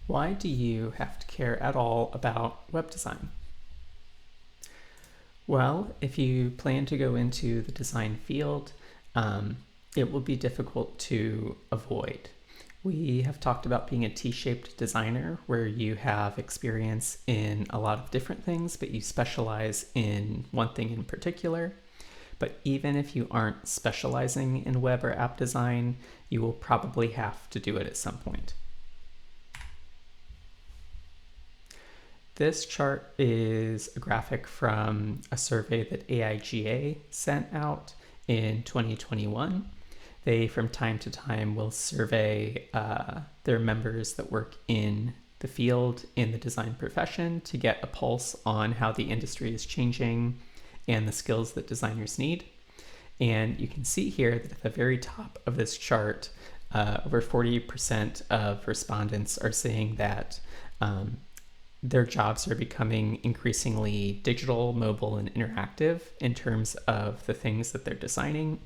Why do you have to care at all about web design? Well, if you plan to go into the design field, it will be difficult to avoid. We have talked about being a T-shaped designer where you have experience in a lot of different things, but you specialize in one thing in particular. But even if you aren't specializing in web or app design, you will probably have to do it at some point. This chart is a graphic from a survey that AIGA sent out in 2021. They, from time to time, will survey their members that work in the field in the design profession to get a pulse on how the industry is changing and the skills that designers need. And you can see here that at the very top of this chart, over 40% of respondents are saying that their jobs are becoming increasingly digital, mobile, and interactive in terms of the things that they're designing,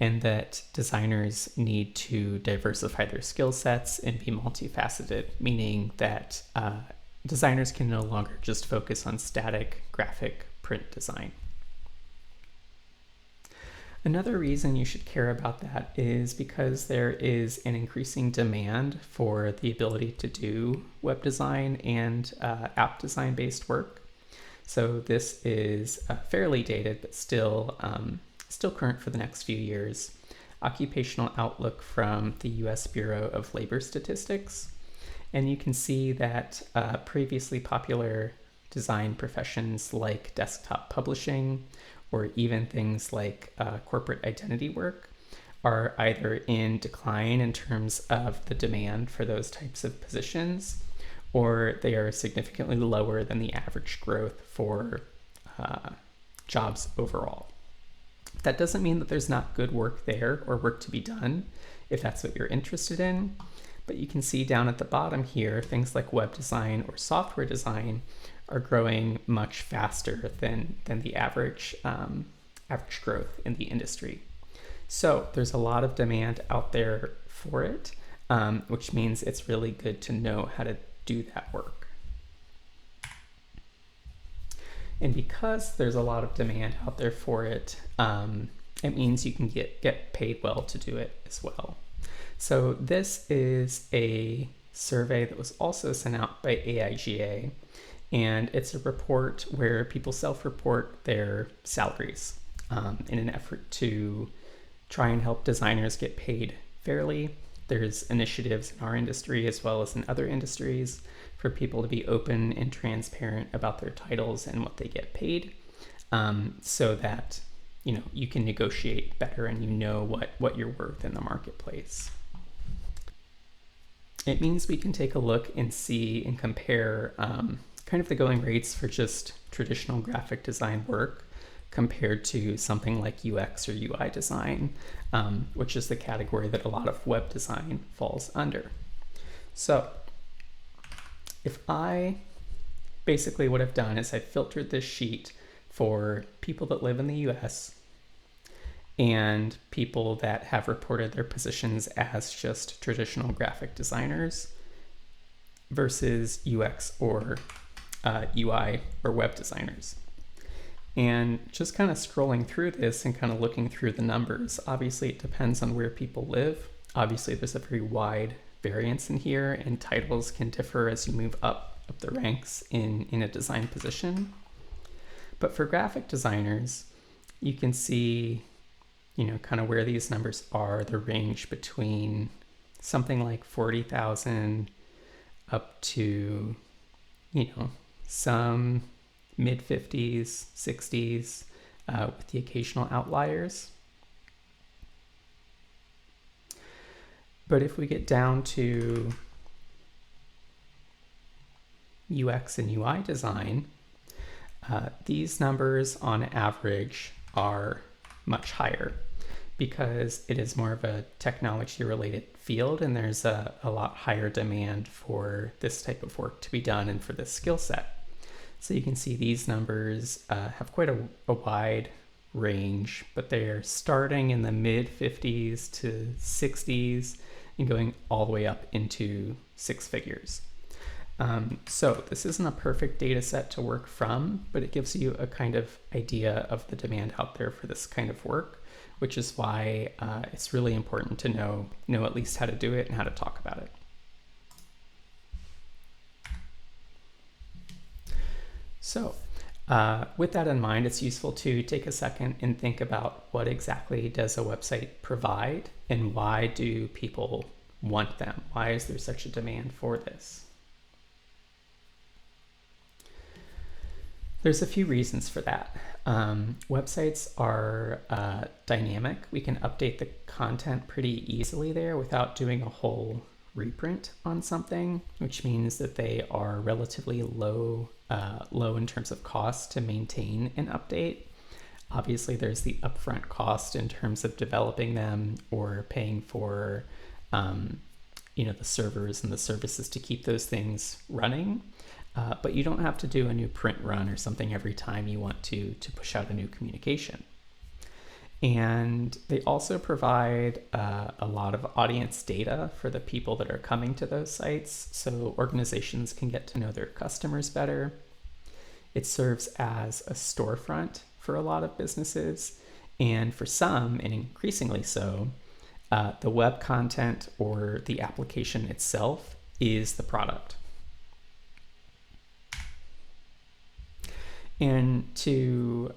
and that designers need to diversify their skill sets and be multifaceted, meaning that designers can no longer just focus on static graphic print design. Another reason you should care about that is because there is an increasing demand for the ability to do web design and app design based work. So this is fairly dated, but still current for the next few years. Occupational outlook from the US Bureau of Labor Statistics. And you can see that previously popular design professions like desktop publishing, or even things like corporate identity work, are either in decline in terms of the demand for those types of positions, or they are significantly lower than the average growth for jobs overall. That doesn't mean that there's not good work there or work to be done if that's what you're interested in, but you can see down at the bottom here, things like web design or software design are growing much faster than the average growth in the industry. So there's a lot of demand out there for it, which means it's really good to know how to do that work. And because there's a lot of demand out there for it, it means you can get paid well to do it as well. So this is a survey that was also sent out by AIGA, and it's a report where people self-report their salaries in an effort to try and help designers get paid fairly. There's initiatives in our industry as well as in other industries for people to be open and transparent about their titles and what they get paid, so that you can negotiate better and you know what you're worth in the marketplace. It means we can take a look and see and compare kind of the going rates for just traditional graphic design work compared to something like UX or UI design, which is the category that a lot of web design falls under. So basically what I've done is I've filtered this sheet for people that live in the US and people that have reported their positions as just traditional graphic designers versus UX or UI or web designers. And just kind of scrolling through this and kind of looking through the numbers, obviously it depends on where people live. Obviously there's a very wide variance in here, and titles can differ as you move up the ranks in a design position. But for graphic designers, you can see kind of where these numbers are. The range between something like 40,000 up to some mid 50s, 60s, with the occasional outliers. But if we get down to UX and UI design, these numbers on average are much higher because it is more of a technology related field, and there's a lot higher demand for this type of work to be done and for this skill set. So you can see these numbers have quite a wide range, but they're starting in the mid 50s to 60s and going all the way up into six figures. So this isn't a perfect data set to work from, but it gives you a kind of idea of the demand out there for this kind of work, which is why it's really important to know at least how to do it and how to talk about it. So with that in mind, it's useful to take a second and think about what exactly does a website provide and why do people want them? Why is there such a demand for this? There's a few reasons for that. Websites are dynamic. We can update the content pretty easily there without doing a whole reprint on something, which means that they are relatively low in terms of cost to maintain and update. Obviously, there's the upfront cost in terms of developing them or paying for the servers and the services to keep those things running. But you don't have to do a new print run or something every time you want to push out a new communication. And they also provide a lot of audience data for the people that are coming to those sites, so organizations can get to know their customers better. It serves as a storefront for a lot of businesses, and for some, and increasingly so, the web content or the application itself is the product. And to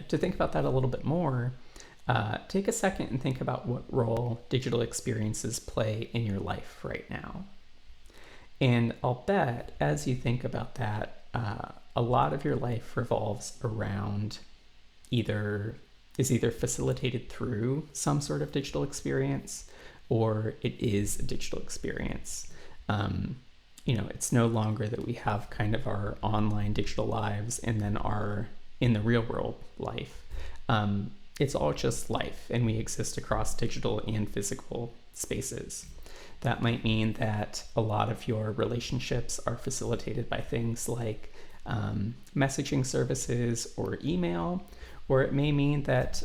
think about that a little bit more, take a second and think about what role digital experiences play in your life right now. And I'll bet as you think about that, a lot of your life revolves around is either facilitated through some sort of digital experience or it is a digital experience. It's no longer that we have kind of our online digital lives and then our in the real world life. It's all just life, and we exist across digital and physical spaces. That might mean that a lot of your relationships are facilitated by things like messaging services or email, or it may mean that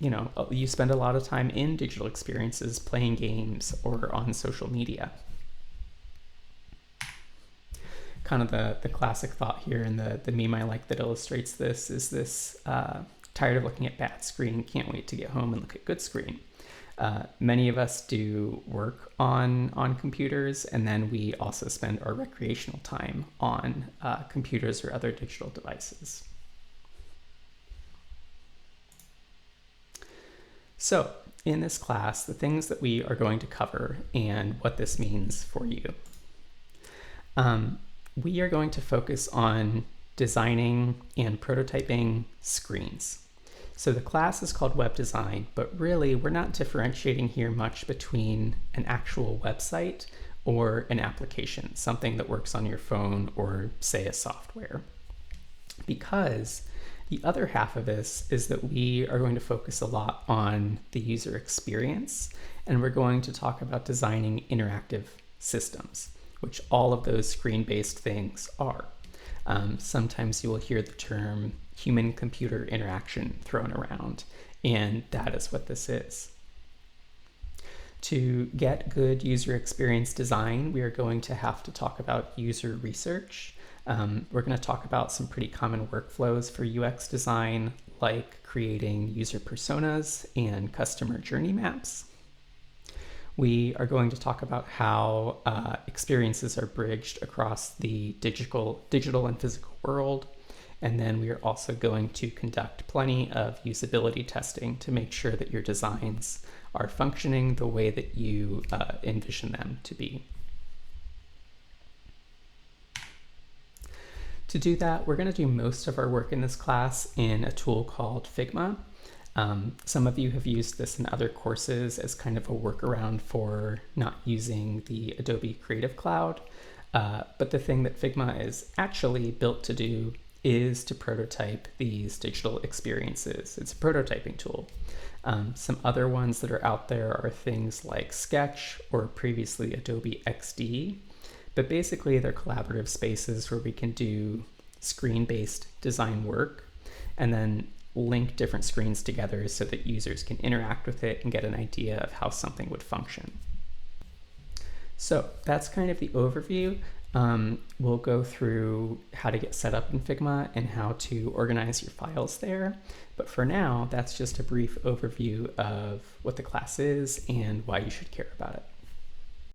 you spend a lot of time in digital experiences playing games or on social media. Kind of the classic thought here, and the meme I like that illustrates this is this tired of looking at bad screen, can't wait to get home and look at good screen. Many of us do work on computers, and then we also spend our recreational time on computers or other digital devices. So in this class, the things that we are going to cover and what this means for you. We are going to focus on designing and prototyping screens. So the class is called Web Design, but really we're not differentiating here much between an actual website or an application, something that works on your phone or say a software. Because the other half of this is that we are going to focus a lot on the user experience, and we're going to talk about designing interactive systems, which all of those screen-based things are. Sometimes you will hear the term human-computer interaction thrown around, and that is what this is. To get good user experience design, we are going to have to talk about user research. We're going to talk about some pretty common workflows for UX design, like creating user personas and customer journey maps. We are going to talk about how experiences are bridged across the digital and physical world. And then we are also going to conduct plenty of usability testing to make sure that your designs are functioning the way that you envision them to be. To do that, we're going to do most of our work in this class in a tool called Figma. Some of you have used this in other courses as kind of a workaround for not using the Adobe Creative Cloud. But the thing that Figma is actually built to do is to prototype these digital experiences. It's a prototyping tool. Some other ones that are out there are things like Sketch or previously Adobe XD. But basically, they're collaborative spaces where we can do screen-based design work and then link different screens together so that users can interact with it and get an idea of how something would function. So that's kind of the overview. We'll go through how to get set up in Figma and how to organize your files there. But for now, that's just a brief overview of what the class is and why you should care about it.